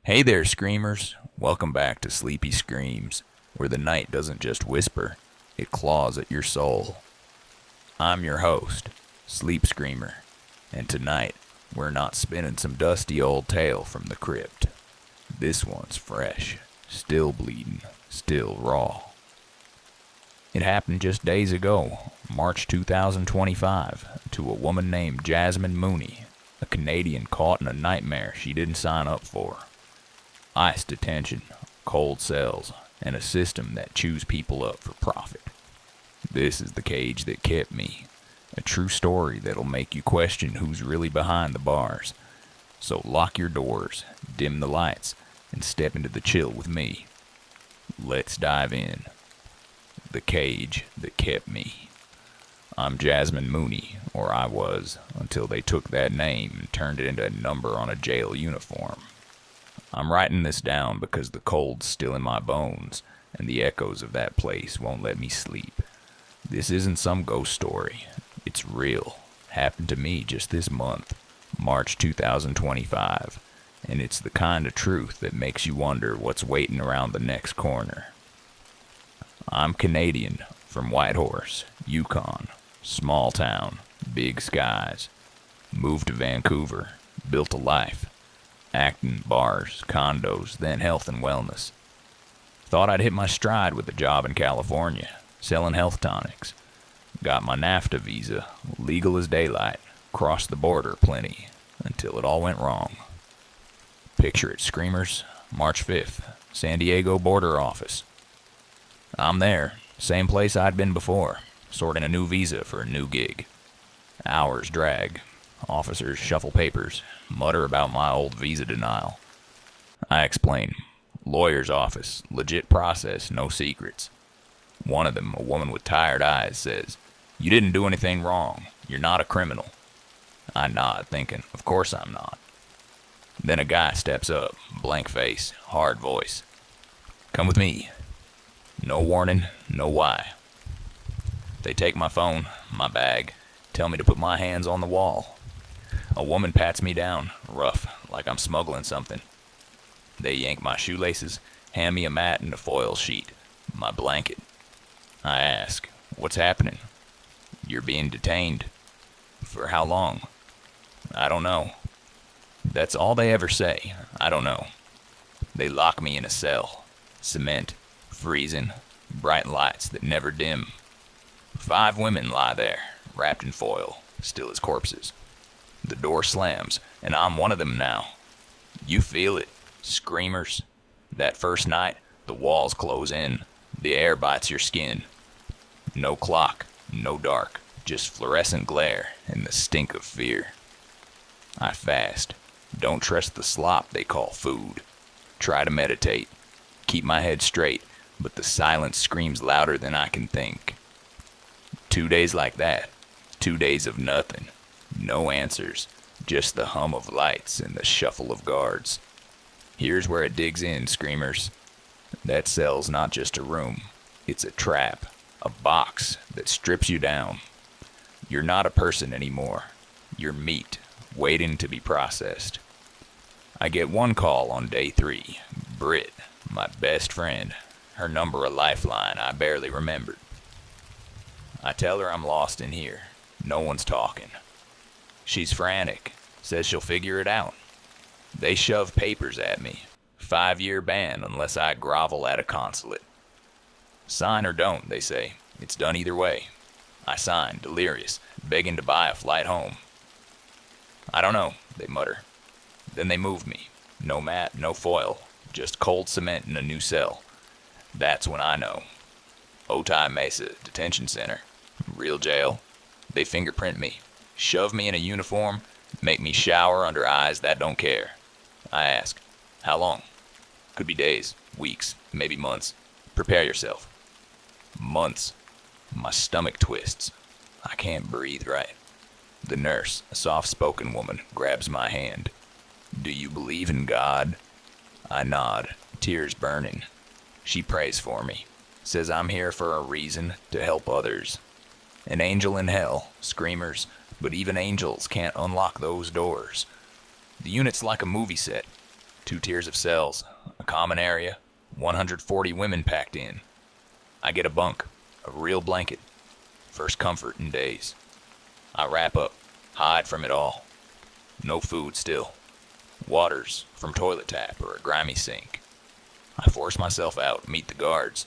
Hey there, screamers. Welcome back to Sleepy Screams, where the night doesn't just whisper, it claws at your soul. I'm your host, Sleep Screamer, and tonight we're not spinning some dusty old tale from the crypt. This one's fresh, still bleeding, still raw. It happened just days ago, March 2025, to a woman named Jasmine Mooney, a Canadian caught in a nightmare she didn't sign up for. ICE detention, cold cells, and a system that chews people up for profit. This is the cage that kept me. A true story that'll make you question who's really behind the bars. So lock your doors, dim the lights, and step into the chill with me. Let's dive in. The cage that kept me. I'm Jasmine Mooney, or I was, until they took that name and turned it into a number on a jail uniform. I'm writing this down because the cold's still in my bones, and the echoes of that place won't let me sleep. This isn't some ghost story. It's real. Happened to me just this month, March 2025, and it's the kind of truth that makes you wonder what's waiting around the next corner. I'm Canadian, from Whitehorse, Yukon. Small town, big skies. Moved to Vancouver, built a life. Acting, bars, condos, then health and wellness. Thought I'd hit my stride with a job in California, selling health tonics. Got my NAFTA visa, legal as daylight, crossed the border plenty, until it all went wrong. Picture it, screamers, March 5th, San Diego border office. I'm there, same place I'd been before, sorting a new visa for a new gig. Hours drag. Officers shuffle papers, mutter about my old visa denial. I explain. Lawyer's office, legit process, no secrets. One of them, a woman with tired eyes, says, "You didn't do anything wrong. You're not a criminal." I nod, thinking, of course I'm not. Then a guy steps up, blank face, hard voice. "Come with me." No warning, no why. They take my phone, my bag, tell me to put my hands on the wall. A woman pats me down, rough, like I'm smuggling something. They yank my shoelaces, hand me a mat and a foil sheet, my blanket. I ask, "What's happening?" "You're being detained." "For how long?" "I don't know." That's all they ever say, "I don't know." They lock me in a cell. Cement, freezing, bright lights that never dim. 5 women lie there, wrapped in foil, still as corpses. The door slams, and I'm one of them now. You feel it, screamers. That first night, the walls close in. The air bites your skin. No clock, no dark, just fluorescent glare and the stink of fear. I fast. Don't trust the slop they call food. Try to meditate. Keep my head straight, but the silence screams louder than I can think. 2 days like that. 2 days of nothing. No answers, just the hum of lights and the shuffle of guards. Here's where it digs in, screamers. That cell's not just a room. It's a trap, a box that strips you down. You're not a person anymore. You're meat, waiting to be processed. I get one call on day 3. Britt, my best friend. Her number a lifeline I barely remembered. I tell her I'm lost in here. No one's talking. She's frantic, says she'll figure it out. They shove papers at me. 5-year ban unless I grovel at a consulate. Sign or don't, they say. It's done either way. I sign, delirious, begging to buy a flight home. "I don't know," they mutter. Then they move me. No mat, no foil, just cold cement in a new cell. That's when I know. Otay Mesa Detention Center. Real jail. They fingerprint me. Shove me in a uniform, make me shower under eyes that don't care. I ask, "How long?" "Could be days, weeks, maybe months. Prepare yourself." Months. My stomach twists. I can't breathe right. The nurse, a soft-spoken woman, grabs my hand. "Do you believe in God?" I nod, tears burning. She prays for me, says I'm here for a reason, to help others. An angel in hell, screamers, but even angels can't unlock those doors. The unit's like a movie set. 2 tiers of cells, a common area, 140 women packed in. I get a bunk, a real blanket. First comfort in days. I wrap up, hide from it all. No food still. Waters from toilet tap or a grimy sink. I force myself out, meet the guards.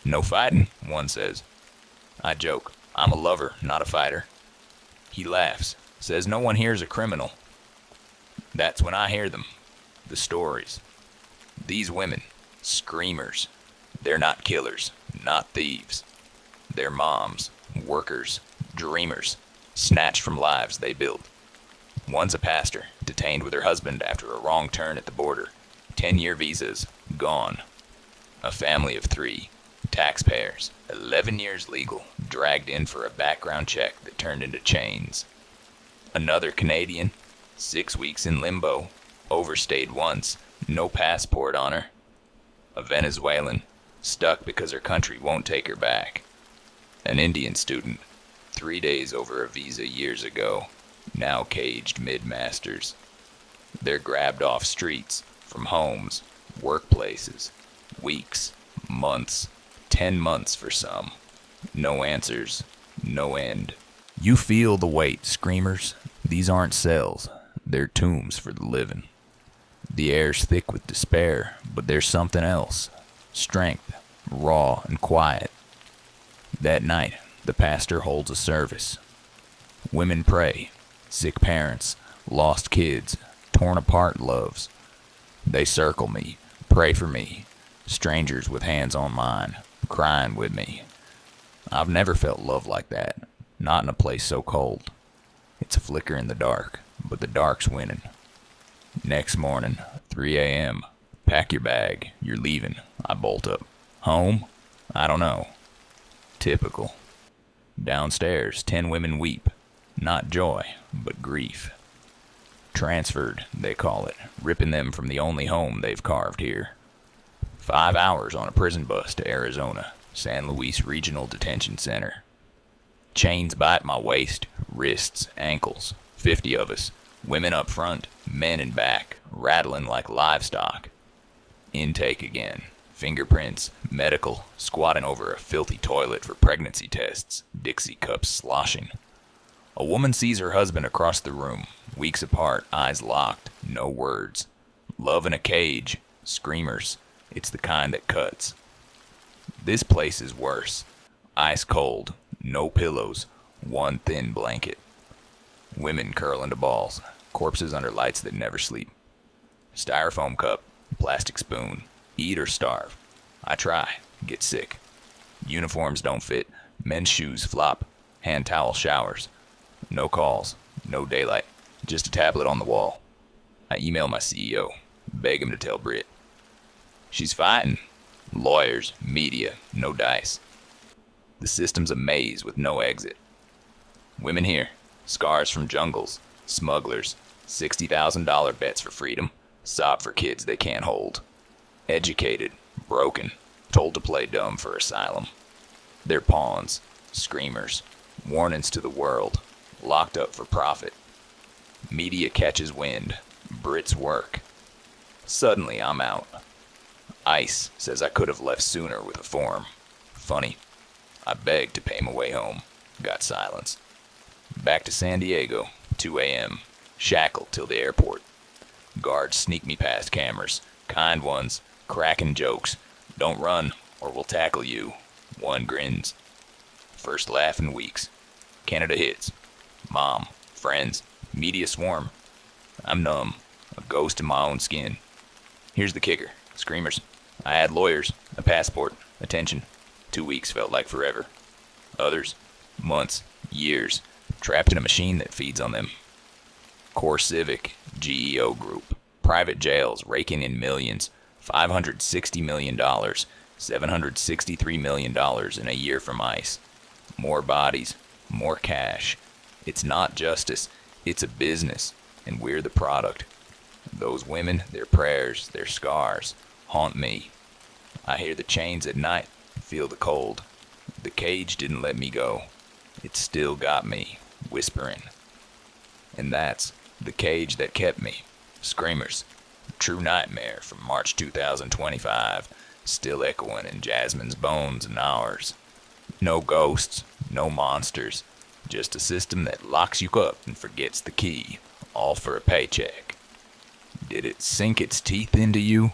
No fighting, one says. I joke, I'm a lover, not a fighter. He laughs, says no one here's a criminal. That's when I hear them, the stories. These women, screamers. They're not killers, not thieves. They're moms, workers, dreamers, snatched from lives they built. One's a pastor, detained with her husband after a wrong turn at the border. 10-year visas, gone. A family of 3, taxpayers, 11 years legal, dragged in for a background check that turned into chains. Another Canadian, 6 weeks in limbo, overstayed once, no passport on her. A Venezuelan, stuck because her country won't take her back. An Indian student, 3 days over a visa years ago, now caged mid-masters. They're grabbed off streets, from homes, workplaces, weeks, months, 10 months for some. No answers, no end. You feel the weight, screamers. These aren't cells, they're tombs for the living. The air's thick with despair, but there's something else. Strength, raw and quiet. That night, the pastor holds a service. Women pray, sick parents, lost kids, torn apart loves. They circle me, pray for me, strangers with hands on mine, crying with me. I've never felt love like that, not in a place so cold. It's a flicker in the dark, but the dark's winning. Next morning, 3 a.m., pack your bag, you're leaving, I bolt up. Home? I don't know. Typical. Downstairs, 10 women weep, not joy, but grief. Transferred, they call it, ripping them from the only home they've carved here. 5 hours on a prison bus to Arizona, San Luis Regional Detention Center. Chains bite my waist, wrists, ankles. 50 of us, women up front, men in back, rattling like livestock. Intake again. Fingerprints, medical, squatting over a filthy toilet for pregnancy tests, Dixie cups sloshing. A woman sees her husband across the room, weeks apart, eyes locked, no words. Love in a cage, screamers. It's the kind that cuts. This place is worse. Ice cold, no pillows, one thin blanket. Women curl into balls, corpses under lights that never sleep. Styrofoam cup, plastic spoon. Eat or starve. I try, get sick. Uniforms don't fit, men's shoes flop, hand towel showers. No calls, no daylight, just a tablet on the wall. I email my CEO, beg him to tell Britt. She's fighting. Lawyers, media, no dice. The system's a maze with no exit. Women here, scars from jungles, smugglers, $60,000 bets for freedom, sob for kids they can't hold. Educated, broken, told to play dumb for asylum. They're pawns, screamers, warnings to the world, locked up for profit. Media catches wind, Brits work. Suddenly I'm out. ICE says I could have left sooner with a form. Funny. I begged to pay my way home. Got silence. Back to San Diego, 2 a.m. Shackled till the airport. Guards sneak me past cameras, kind ones, cracking jokes. Don't run, or we'll tackle you. One grins. First laugh in weeks. Canada hits. Mom, friends, media swarm. I'm numb, a ghost in my own skin. Here's the kicker, screamers. I had lawyers, a passport, attention. 2 weeks felt like forever. Others, months, years, trapped in a machine that feeds on them. Core Civic, GEO Group, private jails raking in millions. $560 million, $763 million in a year from ICE. More bodies, more cash. It's not justice, it's a business, and we're the product. Those women, their prayers, their scars, haunt me. I hear the chains at night, feel the cold. The cage didn't let me go. It still got me, whispering. And that's the cage that kept me. Screamers. true nightmare from March 2025, still echoing in Jasmine's bones and ours. No ghosts, no monsters, just a system that locks you up and forgets the key, all for a paycheck. Did it sink its teeth into you?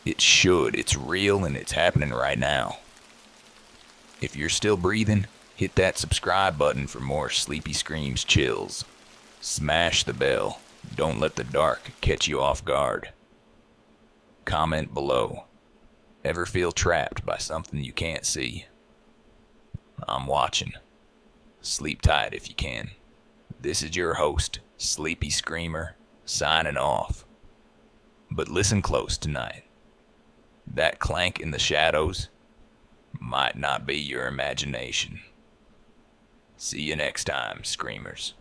It should. It's real and it's happening right now. If you're still breathing, hit that subscribe button for more Sleepy Screams chills. Smash the bell. Don't let the dark catch you off guard. Comment below. Ever feel trapped by something you can't see? I'm watching. Sleep tight if you can. This is your host, Sleepy Screamer, signing off. But listen close tonight. That clank in the shadows might not be your imagination. See you next time, Screamers.